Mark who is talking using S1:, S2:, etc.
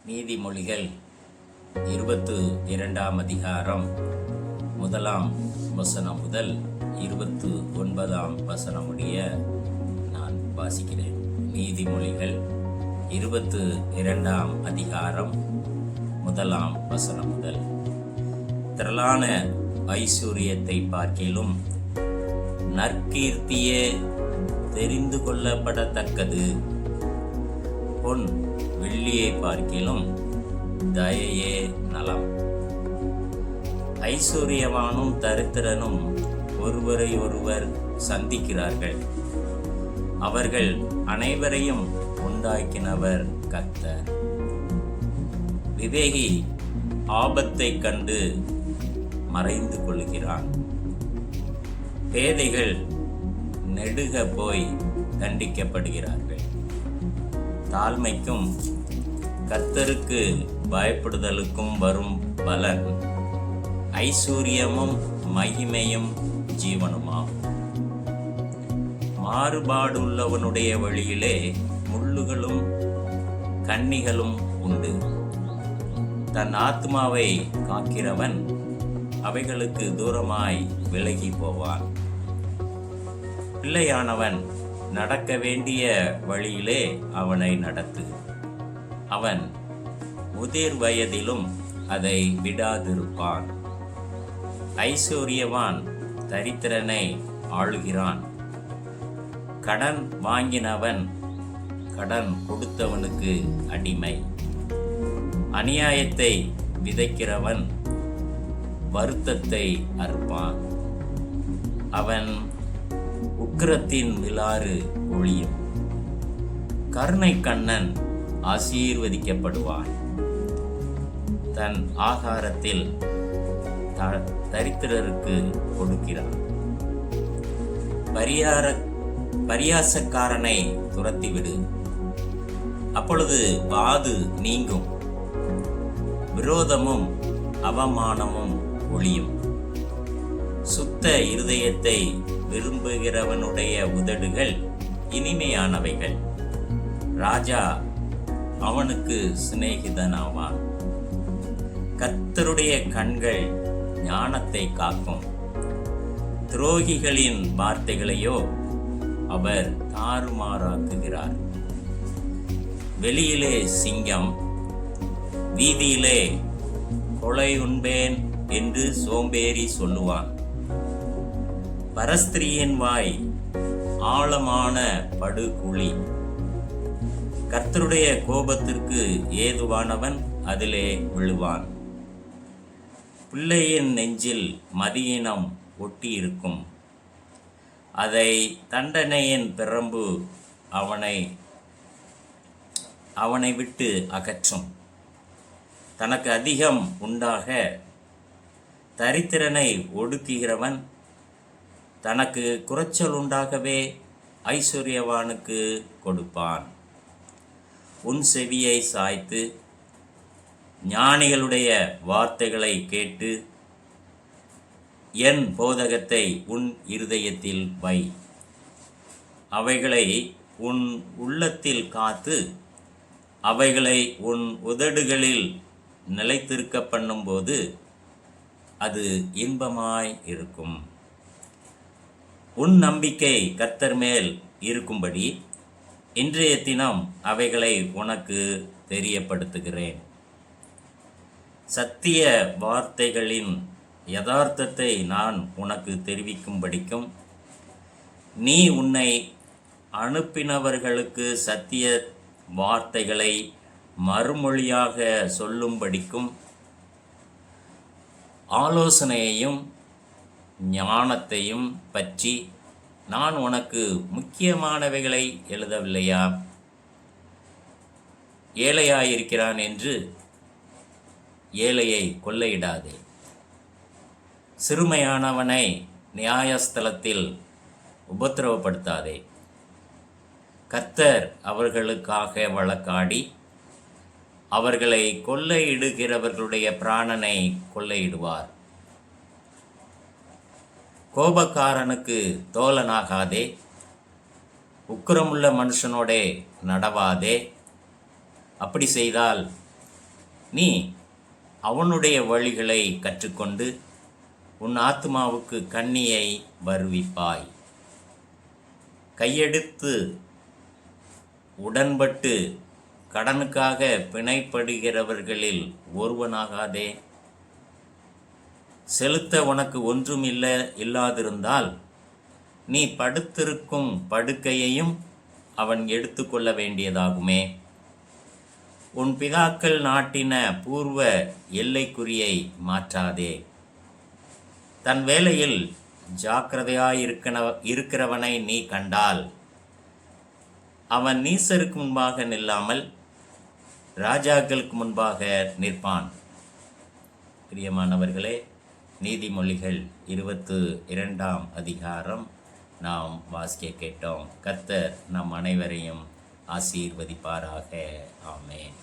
S1: நீதிமொழிகள் 22ஆம் அதிகாரம் 1ஆம் வசனம் முதல் 29ஆம் வசனம் முடிய நான் வாசிக்கிறேன். நீதிமொழிகள் 22ஆம் அதிகாரம் 1ஆம் வசனம் முதல். திரளான ஐஸ்வர்யத்தை பார்க்கிலும் நற்கீர்த்தியே தெரிந்து கொள்ளப்படத்தக்கது. பொன் வெள்ளியை பார்க்கிலும் தயையே நலம். ஐஸ்வர்யவானும் தரித்திரனும் ஒருவரை ஒருவர் சந்திக்கிறார்கள். அவர்கள் அனைவரையும் உண்டாக்கினவர் கர்த்தர். விவேகி ஆபத்தை கண்டு மறைந்து கொள்கிறான். பேதைகள் நெடுக போய் தண்டிக்கப்படுகிறார்கள். தாழ்மைக்கும் கர்த்தருக்கு பயப்படுதலுக்கும் வரும் பலன் ஐஸ்வர்யமும் மகிமையும் ஜீவனுமாம். மாறுபாடுள்ளவனுடைய வழியிலே முள்ளுகளும் கண்ணிகளும் உண்டு. தன் ஆத்மாவை காக்கிறவன் அவைகளுக்கு தூரமாய் விலகி போவான். பிள்ளையானவன் நடக்க வேண்டிய வழியிலே அவனை நடத்து. அவன் முதிர் வயதிலும் அதை விடாதிருப்பான். ஐஸ்வர்யவான் தரித்திரனை ஆளுகிறான். கடன் வாங்கினவன் கடன் கொடுத்தவனுக்கு அடிமை. அநியாயத்தை விதைக்கிறவன் வருத்தத்தை அறுப்பான். அவன் உக்கிரத்தின் விலாறு ஒளியும். கருணை கண்ணன் ஆசீர்வதிக்கப்படுவான். தன் ஆகாரத்தில் தரித்திரருக்கு கொடுக்கிறான். பரியாசக்காரனை துரத்திவிடு, அப்பொழுது வாது நீங்கும். விரோதமும் அவமானமும் ஒளியும். சுத்த இருதயத்தை விரும்புகிறவனுடைய உதடுகள் இனிமையானவைகள். ராஜா அவனுக்கு சிநேகிதனாவான். கர்த்தருடைய கண்கள் ஞானத்தை காக்கும். துரோகிகளின் வார்த்தைகளையோ அவர் தாறுமாறாக்குகிறார். வெளியிலே சிங்கம், வீதியிலே கொலை உண்பேன் என்று சோம்பேறி சொல்லுவான். பரஸ்திரியின் வாய் ஆழமான படுகுழி. கர்த்தருடைய கோபத்திற்கு ஏதுவானவன் அதிலே விழுவான். பிள்ளையின் நெஞ்சில் மதியினம் ஒட்டியிருக்கும். அதை தண்டனையின் பிரம்பு அவனை விட்டு அகற்றும். தனக்கு அதிகம் உண்டாக தரித்திரனை ஒடுக்குகிறவன் தனக்கு குறைச்சல் உண்டாகவே ஐஸ்வர்யவானுக்கு கொடுப்பான். உன் செவியை சாய்த்து ஞானிகளுடைய வார்த்தைகளை கேட்டு என் போதகத்தை உன் இருதயத்தில் வை. அவைகளை உன் உள்ளத்தில் காத்து அவைகளை உன் உதடுகளில் நிலைத்திருக்க பண்ணும்போது அது இன்பமாய் இருக்கும். உன் நம்பிக்கை கர்த்தர் மேல் இருக்கும்படி இன்றைய தினம் அவைகளை உனக்கு தெரியப்படுத்துகிறேன். சத்திய வார்த்தைகளின் யதார்த்தத்தை நான் உனக்கு தெரிவிக்கும்படிக்கும் நீ உன்னை அனுப்பினவர்களுக்கு சத்திய வார்த்தைகளை மறுமொழியாக சொல்லும்படிக்கும் ஆலோசனையையும் ஞானத்தையும் பற்றி நான் உனக்கு முக்கியமானவைகளை எழுதவில்லையா? ஏழையாயிருக்கிறான் என்று ஏழையை கொள்ளையிடாதே. சிறுமையானவனை நியாயஸ்தலத்தில் உபத்திரவப்படுத்தாதே. கர்த்தர் அவர்களுக்காக வழக்காடி அவர்களை கொள்ளையிடுகிறவர்களுடைய பிராணனை கொள்ளையிடுவார். கோபக்காரனுக்கு தோழனாகாதே. உக்கிரமுள்ள மனுஷனோடே நடவாதே. அப்படி செய்தால் நீ அவனுடைய வழிகளை கற்றுக்கொண்டு உன் ஆத்மாவுக்கு கண்ணியை வருவிப்பாய். கையெடுத்து உடன்பட்டு கடனுக்காக பிணைப்படுகிறவர்களில் ஒருவனாகாதே. செலுத்த உனக்கு ஒன்றும் இல்லாதிருந்தால் நீ படுத்திருக்கும் படுக்கையையும் அவன் எடுத்துக்கொள்ள வேண்டியதாகுமே. உன் பிதாக்கள் நாட்டின பூர்வ எல்லைக்குறியை மாற்றாதே. தன் வேலையில் இருக்கிறவனை நீ கண்டால் அவன் நீசருக்கு முன்பாக நில்லாமல் ராஜாக்களுக்கு முன்பாக நிற்பான். பிரியமானவர்களே, நீதிமொழிகள் 22ஆம் அதிகாரம் நாம் வாசிக்க கேட்டோம். கர்த்தர் நம் அனைவரையும் ஆசீர்வதிப்பாராக. ஆமென்.